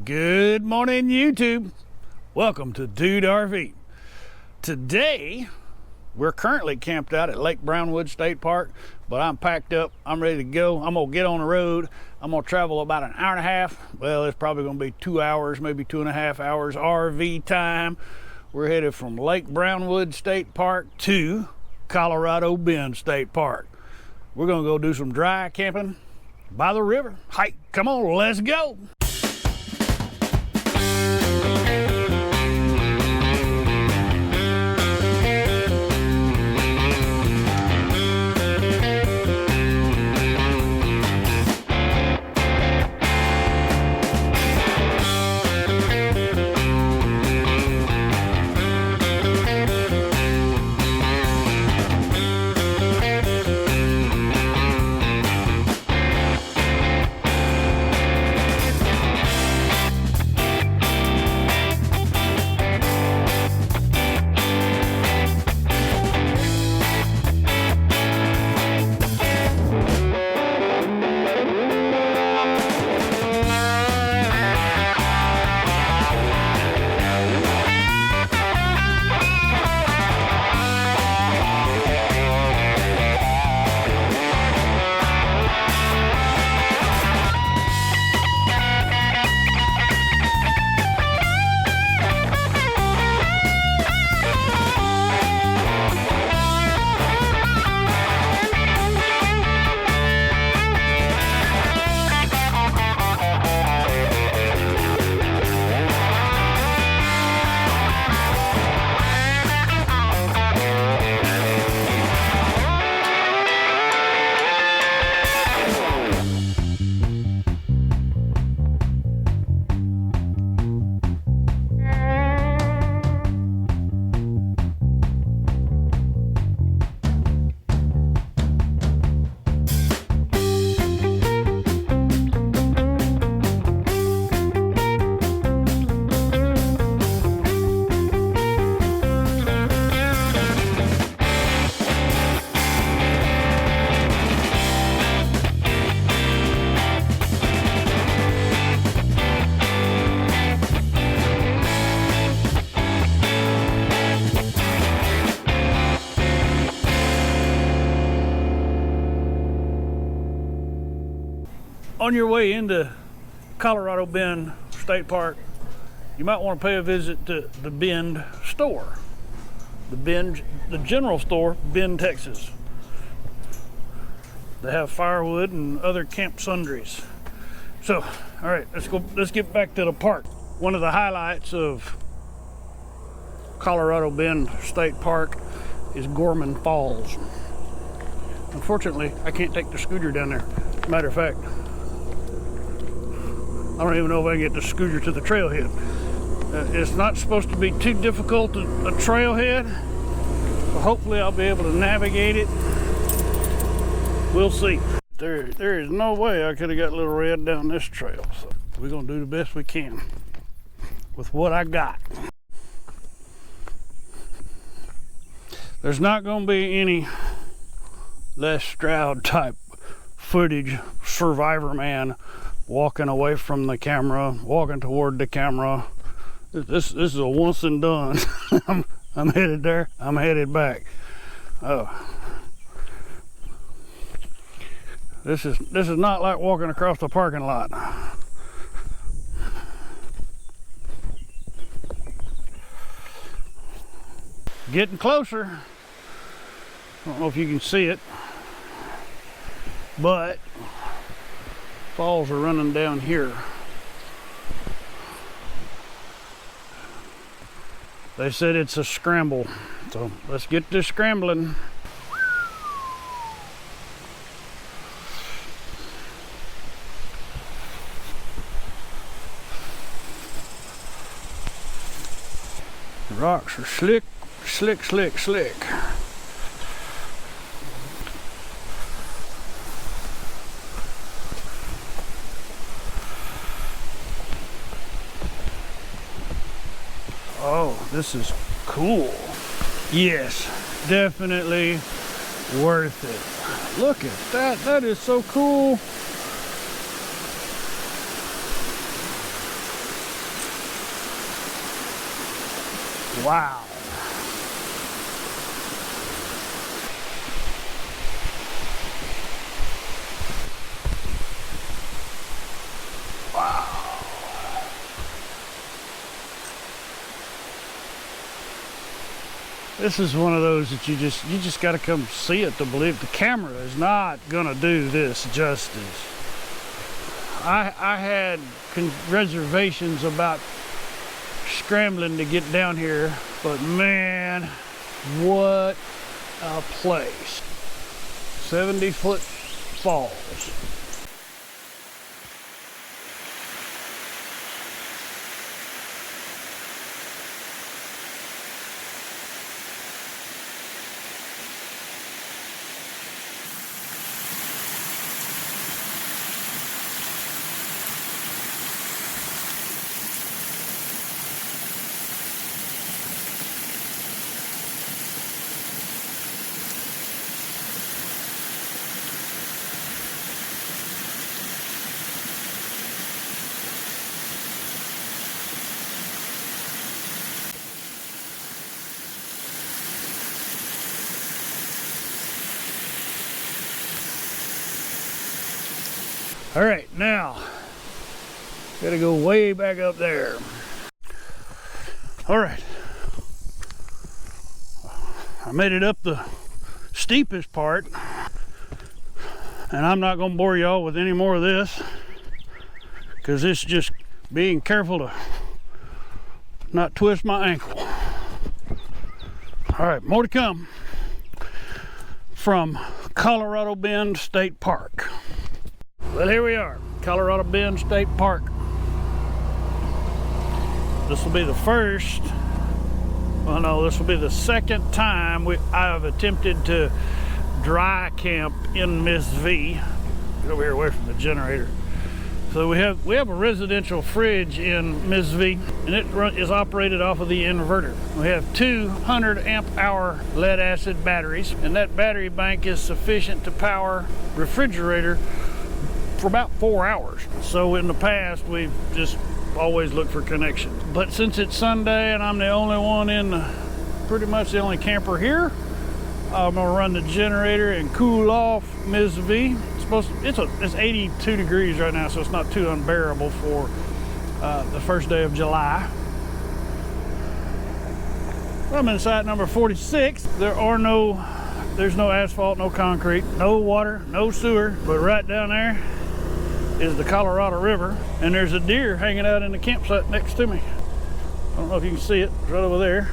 Good morning, YouTube. Welcome to Dude RV. Today, we're currently camped out at Lake Brownwood State Park, but I'm packed up. I'm ready to go. I'm gonna get on the road. I'm gonna travel about an hour and a half. Well, it's probably gonna be 2 hours, maybe 2.5 hours RV time. We're headed from Lake Brownwood State Park to Colorado Bend State Park. We're gonna go do some dry camping by the river. Hike, come on, let's go. On your way into Colorado Bend State Park, you might want to pay a visit to the Bend store. The general store, Bend, Texas. They have firewood and other camp sundries. So, all right, let's get back to the park. One of the highlights of Colorado Bend State Park is Gorman Falls. Unfortunately, I can't take the scooter down there. Matter of fact, I don't even know if I can get the scooter to the trailhead. It's not supposed to be too difficult, a trailhead, but hopefully I'll be able to navigate it. We'll see. There is no way I could have got Little Red down this trail, so we're gonna do the best we can with what I got. There's not gonna be any Les Stroud type footage, Survivor Man walking away from the camera, walking toward the camera. This is a once and done. I'm headed there, I'm headed back. Oh, this is not like walking across the parking lot. Getting closer. I don't know if you can see it, but falls are running down here. They said it's a scramble, so let's get this scrambling. The rocks are slick, slick, slick, slick. Oh, this is cool. Yes, definitely worth it. Look at that. That is so cool. Wow. This is one of those that you just got to come see it to believe. The camera is not gonna do this justice. I had reservations about scrambling to get down here, but man, what a place. 70-foot falls. All right, now, gotta go way back up there. All right, I made it up the steepest part, and I'm not gonna bore y'all with any more of this, because it's just being careful to not twist my ankle. All right, more to come from Colorado Bend State Park. Well, here we are, Colorado Bend State Park. This will be the first, well no, this will be the second time I've attempted to dry camp in Miss V. Get over here away from the generator. So we have a residential fridge in Miss V, and it is operated off of the inverter. We have 200 amp hour lead acid batteries, and that battery bank is sufficient to power refrigerator for about 4 hours. So in the past, we've just always looked for connections. But since it's Sunday and I'm the only one pretty much the only camper here, I'm gonna run the generator and cool off Ms. V. It's 82 degrees right now, so it's not too unbearable for the first day of July. I'm in site number 46. There's no asphalt, no concrete, no water, no sewer, but right down there is the Colorado River, and there's a deer hanging out in the campsite next to me. I don't know if you can see it, it's right over there.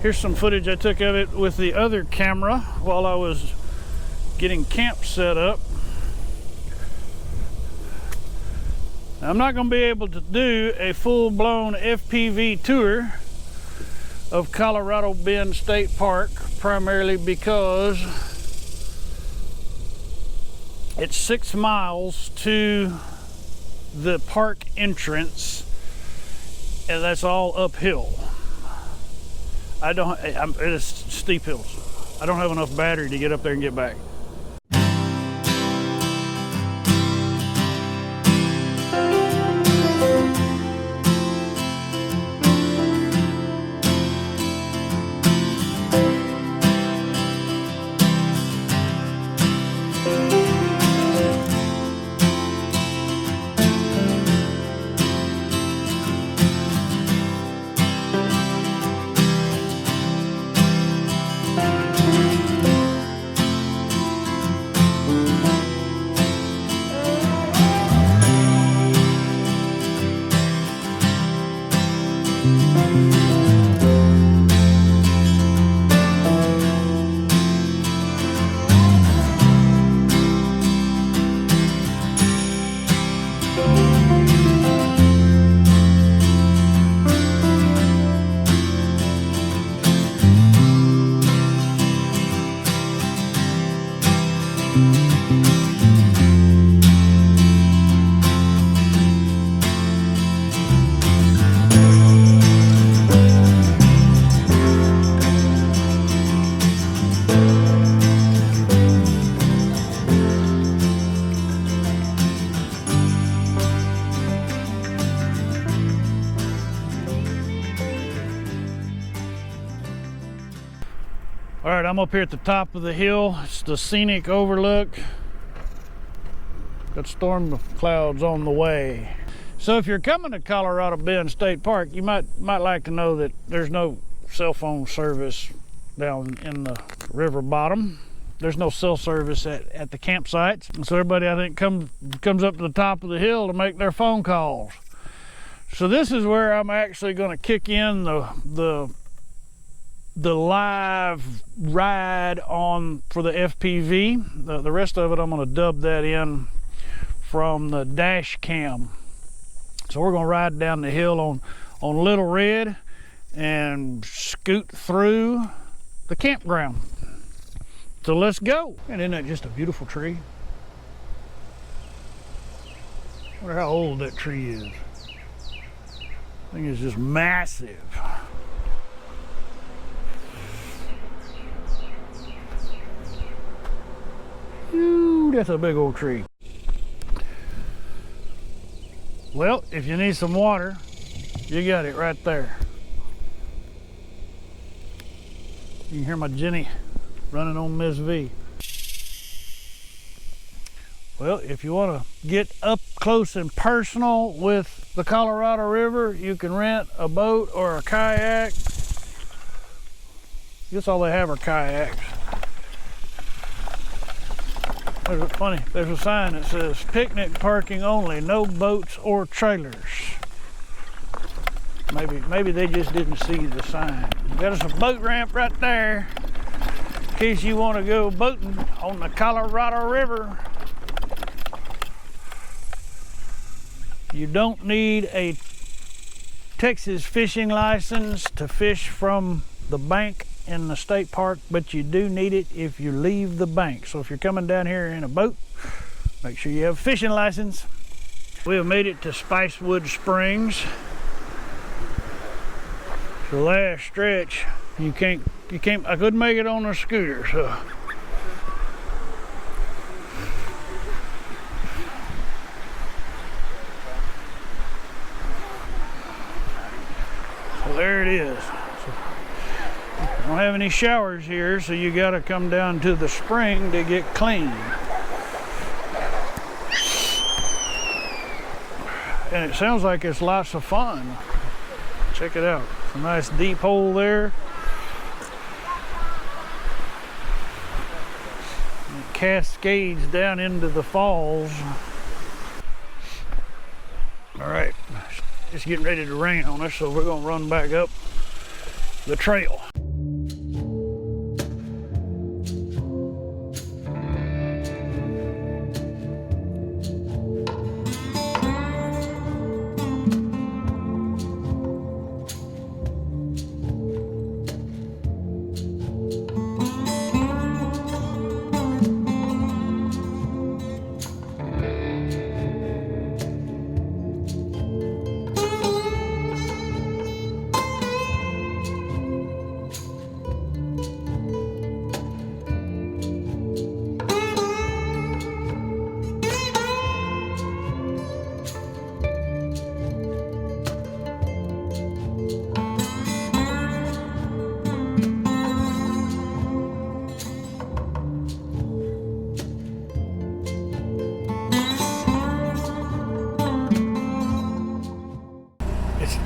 Here's some footage I took of it with the other camera while I was getting camp set up. Now, I'm not going to be able to do a full-blown FPV tour of Colorado Bend State Park, primarily because it's 6 miles to the park entrance, and that's all uphill. It's steep hills. I don't have enough battery to get up there and get back. All right, I'm up here at the top of the hill. It's the scenic overlook. Got storm clouds on the way. So if you're coming to Colorado Bend State Park, you might like to know that there's no cell phone service down in the river bottom. There's no cell service at the campsites. And so everybody, I think, comes up to the top of the hill to make their phone calls. So this is where I'm actually going to kick in the live ride on for the FPV. The rest of it, I'm going to dub that in from the dash cam. So we're going to ride down the hill on Little Red and scoot through the campground. So let's go. And isn't that just a beautiful tree? I wonder how old that tree is. I think it's just massive. Ooh, that's a big old tree. Well, if you need some water, you got it right there. You can hear my Jenny running on Miss V. Well, if you want to get up close and personal with the Colorado River, you can rent a boat or a kayak. I guess all they have are kayaks. There's a sign that says picnic parking only, no boats or trailers. Maybe they just didn't see the sign. Got us a boat ramp right there in case you want to go boating on the Colorado River. You don't need a Texas fishing license to fish from the bank in the state park, but you do need it if you leave the bank. So if you're coming down here in a boat, make sure you have a fishing license. We have made it to Spicewood Springs. The last stretch, you can't, I couldn't make it on a scooter, so. So there it is. I don't have any showers here, so you got to come down to the spring to get clean. And it sounds like it's lots of fun. Check it out. It's a nice deep hole there. It cascades down into the falls. All right, it's getting ready to rain on us, so we're going to run back up the trail.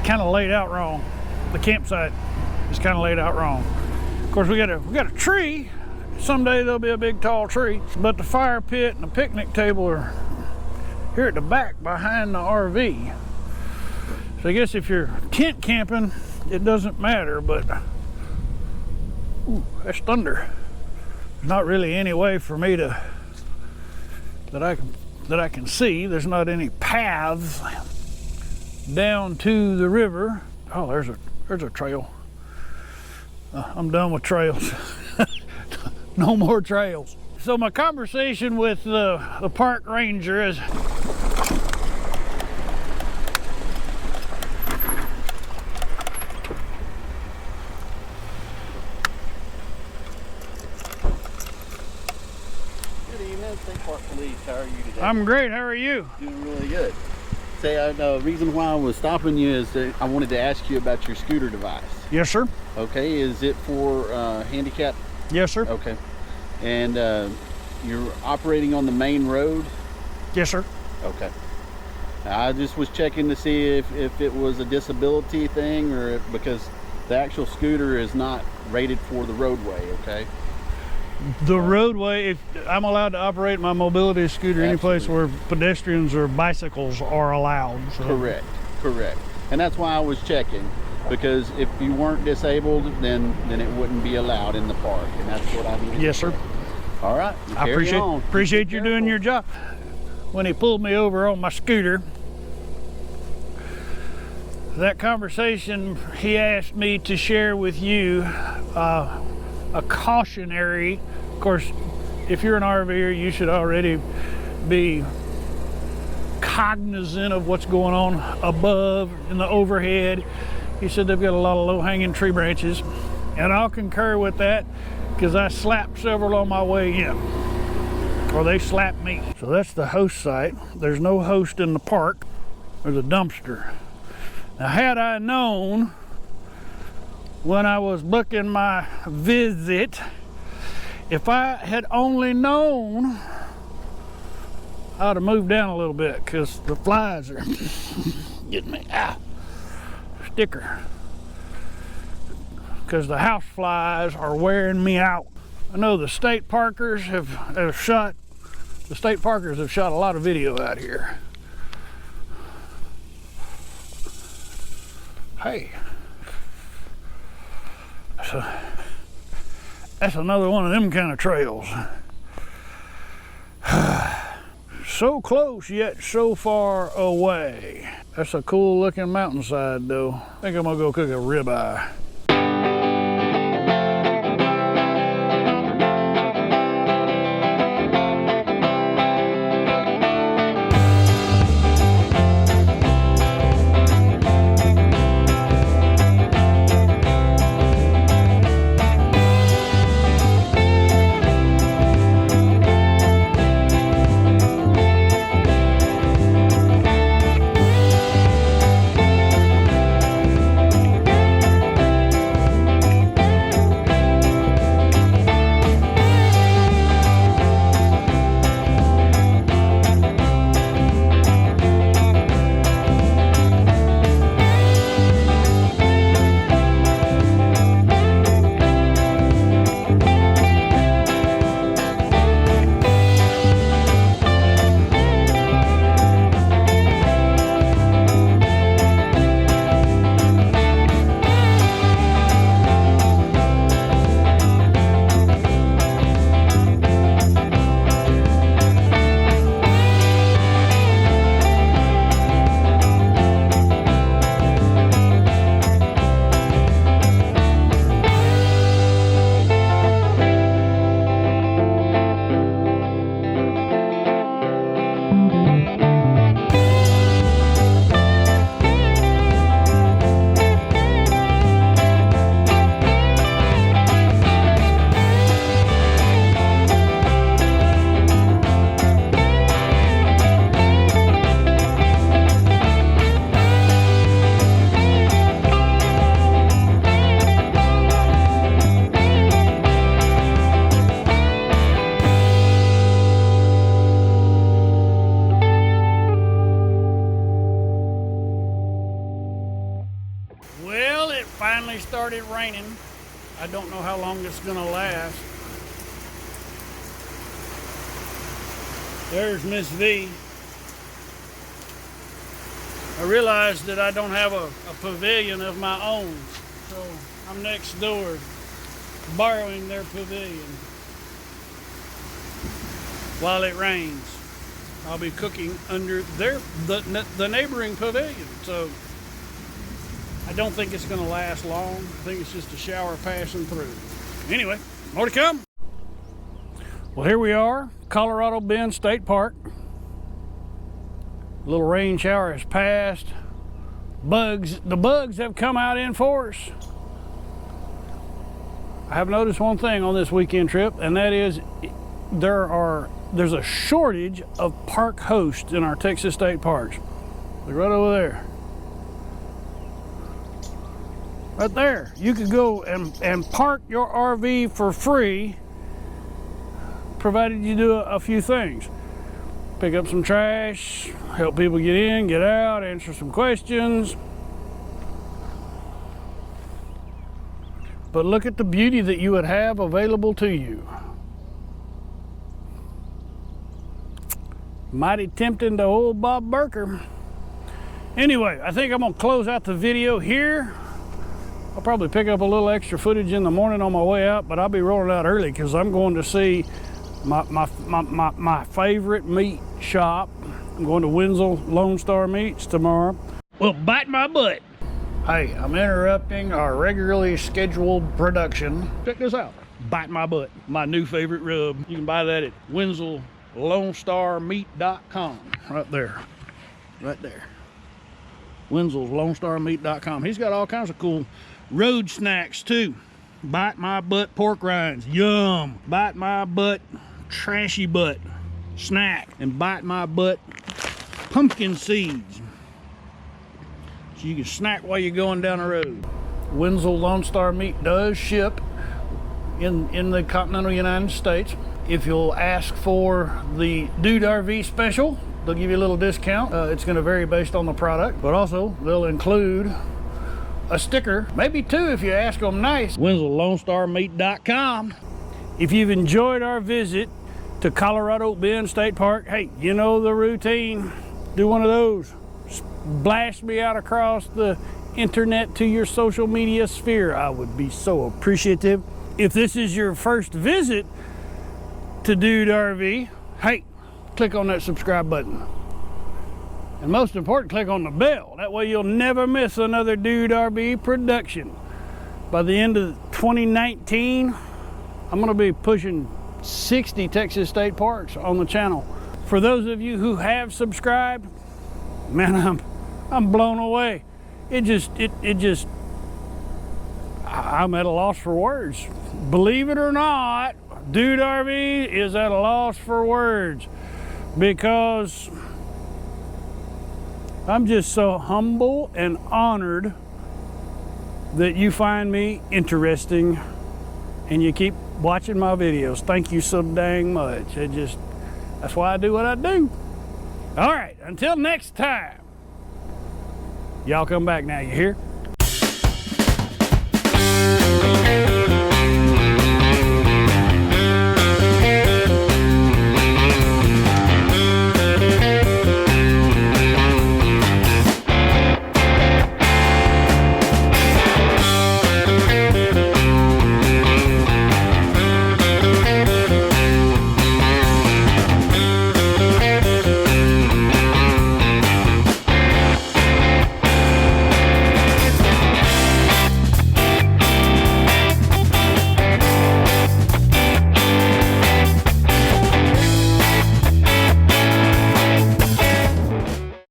Kind of laid out wrong. The campsite is kind of laid out wrong. Of course, we got a tree. Someday there'll be a big tall tree, but the fire pit and the picnic table are here at the back behind the RV. So I guess if you're tent camping, it doesn't matter, but ooh, that's thunder. There's not really any way for me to that I can see. There's not any paths down to the river. Oh, there's a trail. I'm done with trails. No more trails. So my conversation with the park ranger is Good evening, State Park Police. How are you today? I'm great. How are you? Doing really good. Say, the reason why I was stopping you is that I wanted to ask you about your scooter device. Yes, sir. Okay, is it for handicap Yes, sir. Okay. And you're operating on the main road? Yes, sir. Okay. I just was checking to see if it was a disability thing, or because the actual scooter is not rated for the roadway, okay? The roadway, I'm allowed to operate my mobility scooter any place Absolutely. where pedestrians or bicycles are allowed. So. Correct. And that's why I was checking, because if you weren't disabled, then it wouldn't be allowed in the park, and that's what I needed. Yes, sir. All right. I appreciate you doing your job. When he pulled me over on my scooter, that conversation, he asked me to share with you a cautionary. Of course, if you're an RVer, you should already be cognizant of what's going on above in the overhead. He said they've got a lot of low-hanging tree branches, and I'll concur with that, because I slapped several on my way in, or they slapped me. So that's the host site. There's no host in the park. There's a dumpster. Now, had I known when I was booking my visit, if I had only known, I'd have moved down a little bit, because the flies are getting me. Sticker. Because the house flies are wearing me out. I know the state parkers have shot a lot of video out here. Hey, so that's another one of them kind of trails. So close yet so far away. That's a cool looking mountainside though. I think I'm gonna go cook a ribeye. Well, it finally started raining. I don't know how long it's gonna last. There's Miss V. I realized that I don't have a pavilion of my own, so I'm next door borrowing their pavilion while it rains. I'll be cooking under the neighboring pavilion, so I don't think it's going to last long. I think it's just a shower passing through. Anyway, more to come. Well, here we are, Colorado Bend State Park. A little rain shower has passed. The bugs have come out in force. I have noticed one thing on this weekend trip, and that is there's a shortage of park hosts in our Texas state parks. Look right over there. Right there. You could go and park your RV for free, provided you do a few things. Pick up some trash, help people get in, get out, answer some questions. But look at the beauty that you would have available to you. Mighty tempting to old Bob Burker. Anyway, I think I'm gonna close out the video here. I'll probably pick up a little extra footage in the morning on my way out, but I'll be rolling out early because I'm going to see my favorite meat shop. I'm going to Wenzel Lone Star Meats tomorrow. Well, bite my butt. Hey, I'm interrupting our regularly scheduled production. Check this out. Bite my butt, my new favorite rub. You can buy that at WenzelLoneStarMeat.com. Right there. Right there. WenzelLoneStarMeat.com. He's got all kinds of cool road snacks too. Bite my butt pork rinds. Yum. Bite my butt trashy butt snack. And bite my butt pumpkin seeds. So you can snack while you're going down the road. Wenzel Lone Star Meat does ship in the continental United States. If you'll ask for the Dude RV special, they'll give you a little discount. It's going to vary based on the product, but also they'll include a sticker, maybe two if you ask them nice. WenzelLoneStarMeat.com. If you've enjoyed our visit to Colorado Bend State Park, hey, you know the routine. Do one of those. Blast me out across the internet to your social media sphere. I would be so appreciative. If this is your first visit to Dude RV, hey, click on that subscribe button. And most important, click on the bell. That way you'll never miss another Dude RV production. By the end of 2019, I'm gonna be pushing 60 Texas state parks on the channel. For those of you who have subscribed, man, I'm blown away. I'm at a loss for words. Believe it or not, Dude RV is at a loss for words because I'm just so humble and honored that you find me interesting and you keep watching my videos. Thank you so dang much. That's why I do what I do. All right, until next time. Y'all come back now, you hear?